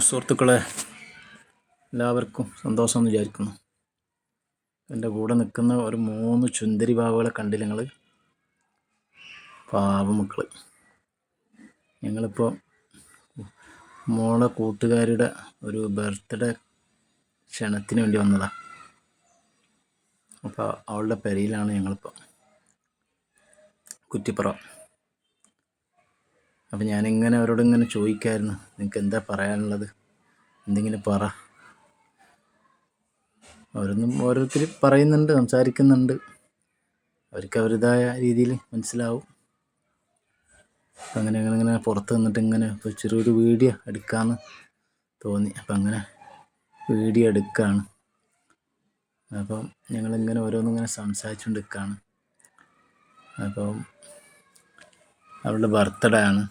സുഹൃത്തുക്കളെ, എല്ലാവർക്കും സന്തോഷമെന്ന് വിചാരിക്കുന്നു. എൻ്റെ കൂടെ നിൽക്കുന്ന ഒരു 3 ചുന്ദരി പാവകളെ കണ്ടില്ല നിങ്ങൾ? പാവമക്കൾ. ഞങ്ങളിപ്പോൾ മോളെ കൂട്ടുകാരുടെ ഒരു ബർത്ത്ഡേ ക്ഷണത്തിന് വേണ്ടി വന്നതാണ്. അപ്പോൾ അവളുടെ പെരയിലാണ് ഞങ്ങളിപ്പോൾ, കുറ്റിപ്പുറം. അപ്പം ഞാനിങ്ങനെ അവരോട് ഇങ്ങനെ ചോദിക്കായിരുന്നു, നിങ്ങൾക്ക് എന്താ പറയാനുള്ളത്, എന്തെങ്കിലും പറ. ഓരോരുത്തർ പറയുന്നുണ്ട്, സംസാരിക്കുന്നുണ്ട്, അവർക്ക് അവരുടേതായ രീതിയിൽ മനസ്സിലാവും. അപ്പം അങ്ങനെ പുറത്ത് നിന്നിട്ട് ഇങ്ങനെ ചെറിയൊരു വീഡിയോ എടുക്കാമെന്ന് തോന്നി. അപ്പം അങ്ങനെ വീഡിയോ എടുക്കുകയാണ്. അപ്പം ഞങ്ങളിങ്ങനെ ഓരോന്നിങ്ങനെ സംസാരിച്ചുകൊണ്ട് നിൽക്കുകയാണ്. അപ്പം അവളുടെ ബർത്ത്ഡേ ആണ്,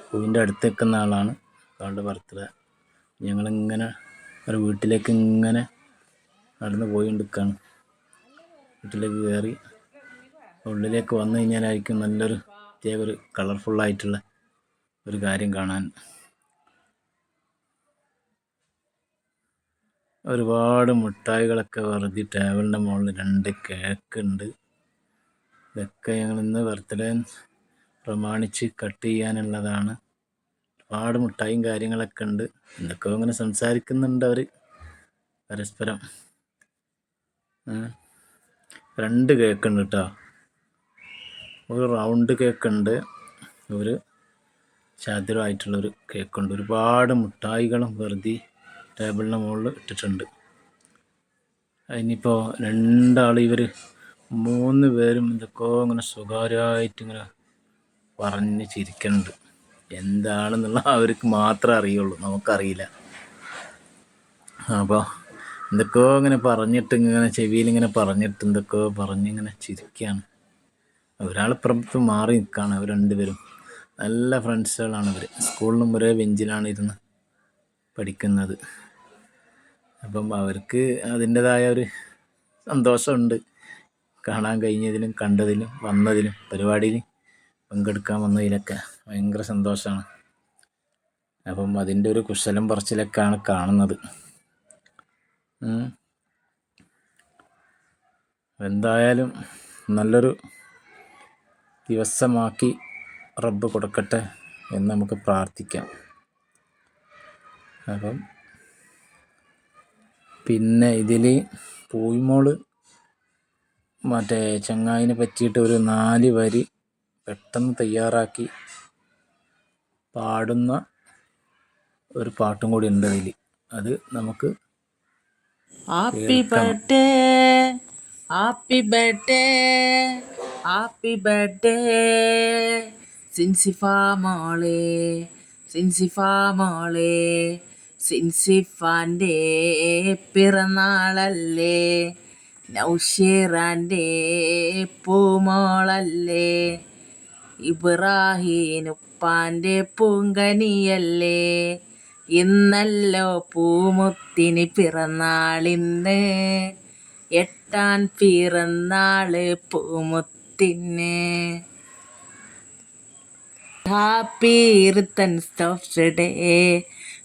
പൂവിൻ്റെ അടുത്ത് നിൽക്കുന്ന ആളാണ് അവളുടെ ബർത്ത്ഡേ. ഞങ്ങളിങ്ങനെ ഒരു വീട്ടിലേക്ക് ഇങ്ങനെ നടന്ന് പോയിക്കൊണ്ടിരിക്കുകയാണ്. വീട്ടിലേക്ക് കയറി ഉള്ളിലേക്ക് വന്നു കഴിഞ്ഞാലായിരിക്കും നല്ലൊരു പ്രത്യേക ഒരു കളർഫുള്ളായിട്ടുള്ള ഒരു കാര്യം കാണാൻ. ഒരുപാട് മിഠായികളൊക്കെ വെറുതെ ടേബിളിൻ്റെ മുകളിൽ 2 കേക്ക് ഉണ്ട്. ഇതൊക്കെ ഞങ്ങൾ ഇന്ന് ബർത്ത്ഡേ പ്രമാണിച്ച് കട്ട് ചെയ്യാനുള്ളതാണ്. ഒരുപാട് മിഠായിയും കാര്യങ്ങളൊക്കെ ഉണ്ട്. എന്തൊക്കെയോ ഇങ്ങനെ സംസാരിക്കുന്നുണ്ട് അവർ പരസ്പരം. 2 കേക്ക് ഉണ്ട് കേട്ടോ. ഒരു റൗണ്ട് കേക്ക് ഉണ്ട്, ഒരു ചതുരമായിട്ടുള്ളൊരു കേക്കുണ്ട്. ഒരുപാട് മിഠായികളും വെറുതെ ടേബിളിൻ്റെ മുകളിൽ ഇട്ടിട്ടുണ്ട്. അതിനിപ്പോൾ 2 ഇവർ 3 പേരും എന്തൊക്കെയോ ഇങ്ങനെ സ്വകാര്യമായിട്ടിങ്ങനെ പറഞ്ഞ് ചിരിക്കുന്നുണ്ട്. എന്താണെന്നുള്ള അവർക്ക് മാത്രമേ അറിയുള്ളൂ, നമുക്കറിയില്ല. അപ്പോൾ എന്തൊക്കെയോ ഇങ്ങനെ പറഞ്ഞിട്ട് ഇങ്ങനെ ചെവിയിലിങ്ങനെ പറഞ്ഞിട്ട് എന്തൊക്കെയോ പറഞ്ഞിങ്ങനെ ചിരിക്കുകയാണ്. ഒരാളിപ്പുറത്ത് മാറി നിൽക്കുകയാണ്. അവർ 2 പേരും നല്ല ഫ്രണ്ട്സുകളാണ്. ഇവർ സ്കൂളിലും ഒരേ ബെഞ്ചിലാണ് ഇരുന്ന് പഠിക്കുന്നത്. അപ്പം അവർക്ക് അതിൻ്റെതായ ഒരു സന്തോഷമുണ്ട്, കാണാൻ കഴിഞ്ഞതിലും കണ്ടതിലും വന്നതിലും പരിപാടിയിൽ പങ്കെടുക്കാൻ വന്നതിലൊക്കെ ഭയങ്കര സന്തോഷമാണ്. അപ്പം അതിൻ്റെ ഒരു കുശലം പറച്ചിലൊക്കെയാണ് കാണുന്നത്. എന്തായാലും നല്ലൊരു ദിവസമാക്കി റബ്ബ് കൊടുക്കട്ടെ എന്ന് നമുക്ക് പ്രാർത്ഥിക്കാം. അപ്പം പിന്നെ ഇതിൽ പൂയ്മോള് മറ്റേ ചങ്ങായിനെ പറ്റിയിട്ട് ഒരു 4 വരി പെട്ടെന്ന് തയ്യാറാക്കി പാടുന്ന ഒരു പാട്ടും കൂടി ഉണ്ട് അതിൽ. അത് നമുക്ക് happy birthday happy birthday happy birthday Sinsifa മോളെ സിൻസിഫ മോളെ, സിൻസിഫാൻ്റെ പിറന്നാളല്ലേ, നൗഷീറാൻ്റെ പൂമോളല്ലേ, ഇബ്രാഹീനുപ്പാൻ്റെ പൂങ്കനിയല്ലേ, ഇന്നല്ലോ പൂമുത്തിന് പിറന്നാളിന്ന്, 8ാം പിറന്നാള് പൂമുത്തിന്. ഹാപ്പി റിട്ടേൺസ് ഓഫ് ഡേ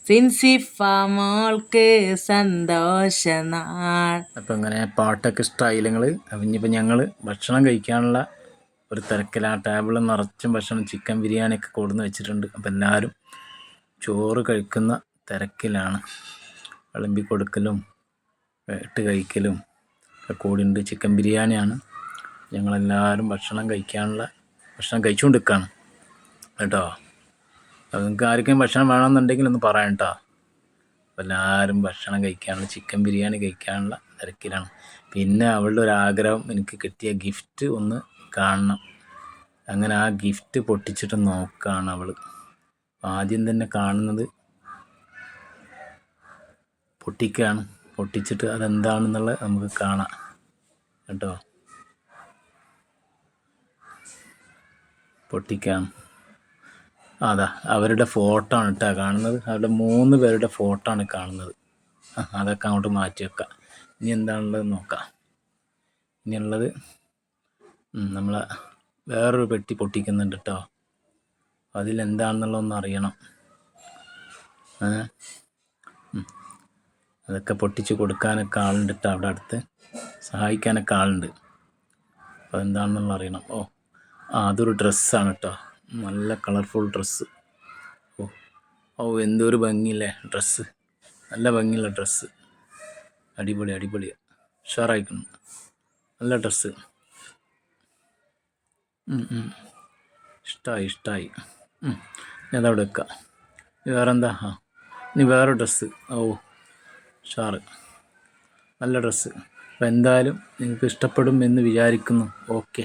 സിൻസിഫ മോൾക്ക് സന്തോഷനാൾ. അപ്പം ഇങ്ങനെ പാട്ടൊക്കെ ഇഷ്ടമായില്ലെങ്കിൽ ഇനിയിപ്പോൾ ഞങ്ങൾ ഭക്ഷണം കഴിക്കാനുള്ള ഒരു തിരക്കിലാണ്. ടേബിളിൽ നിറച്ചും ഭക്ഷണം, ചിക്കൻ ബിരിയാണിയൊക്കെ കൊടുന്ന് വെച്ചിട്ടുണ്ട്. അപ്പം എല്ലാവരും ചോറ് കഴിക്കുന്ന തിരക്കിലാണ്. വിളമ്പി കൊടുക്കലും ഇട്ട് കഴിക്കലും ഒക്കെ കൂടിയുണ്ട്. ചിക്കൻ ബിരിയാണിയാണ്. ഞങ്ങളെല്ലാവരും ഭക്ഷണം കഴിച്ചുകൊണ്ടിരിക്കുകയാണ് കേട്ടോ. അപ്പോൾ നിങ്ങൾക്ക് ആർക്കും ഭക്ഷണം വേണമെന്നുണ്ടെങ്കിൽ ഒന്ന് പറയാം കേട്ടോ. അപ്പോൾ എല്ലാവരും ഭക്ഷണം കഴിക്കാനുള്ള, ചിക്കൻ ബിരിയാണി കഴിക്കാനുള്ള തിരക്കിലാണ്. പിന്നെ അവളുടെ ഒരാഗ്രഹം, എനിക്ക് കിട്ടിയ ഗിഫ്റ്റ് ഒന്ന് കാണണം. അങ്ങനെ ആ ഗിഫ്റ്റ് പൊട്ടിച്ചിട്ട് നോക്കുകയാണ് അവൾ. ആദ്യം തന്നെ കാണുന്നത് പൊട്ടിക്കുകയാണ്. പൊട്ടിച്ചിട്ട് അതെന്താണെന്നുള്ളത് നമുക്ക് കാണാം കേട്ടോ. പൊട്ടിക്കാം. അതാ അവരുടെ ഫോട്ടോ ആണ് കേട്ടോ കാണുന്നത്. അവരുടെ 3 പേരുടെ ഫോട്ടോ ആണ് കാണുന്നത്. അതൊക്കെ അങ്ങോട്ട് മാറ്റി വെക്കാം. ഇനി എന്താണുള്ളത് നോക്കാം. ഇനിയുള്ളത് നമ്മളെ വേറൊരു പെട്ടി പൊട്ടിക്കുന്നുണ്ട് കേട്ടോ. അതിലെന്താണെന്നുള്ളതൊന്നും അറിയണം. അതൊക്കെ പൊട്ടിച്ച് കൊടുക്കാനൊക്കെ ആളുണ്ട് കേട്ടോ, അവിടെ അടുത്ത് സഹായിക്കാനൊക്കെ ആളുണ്ട്. അപ്പോൾ എന്താണെന്നുള്ള അറിയണം. അതൊരു ഡ്രസ്സാണ് കേട്ടോ, നല്ല കളർഫുൾ ഡ്രസ്സ്. എന്തൊരു ഭംഗിയില്ലേ ഡ്രസ്സ്, നല്ല ഭംഗിയുള്ള ഡ്രസ്സ്, അടിപൊളി ഉഷാറായിക്കുന്നു, നല്ല ഡ്രസ്സ്. ഇഷ്ടമായി. അതവിടെ വെക്കാം. വേറെന്താ? ഇനി വേറെ ഡ്രസ്സ്. ഉഷാറ്, നല്ല ഡ്രസ്സ്. അപ്പോൾ എന്തായാലും നിങ്ങൾക്ക് ഇഷ്ടപ്പെടും എന്ന് വിചാരിക്കുന്നു. ഓക്കെ.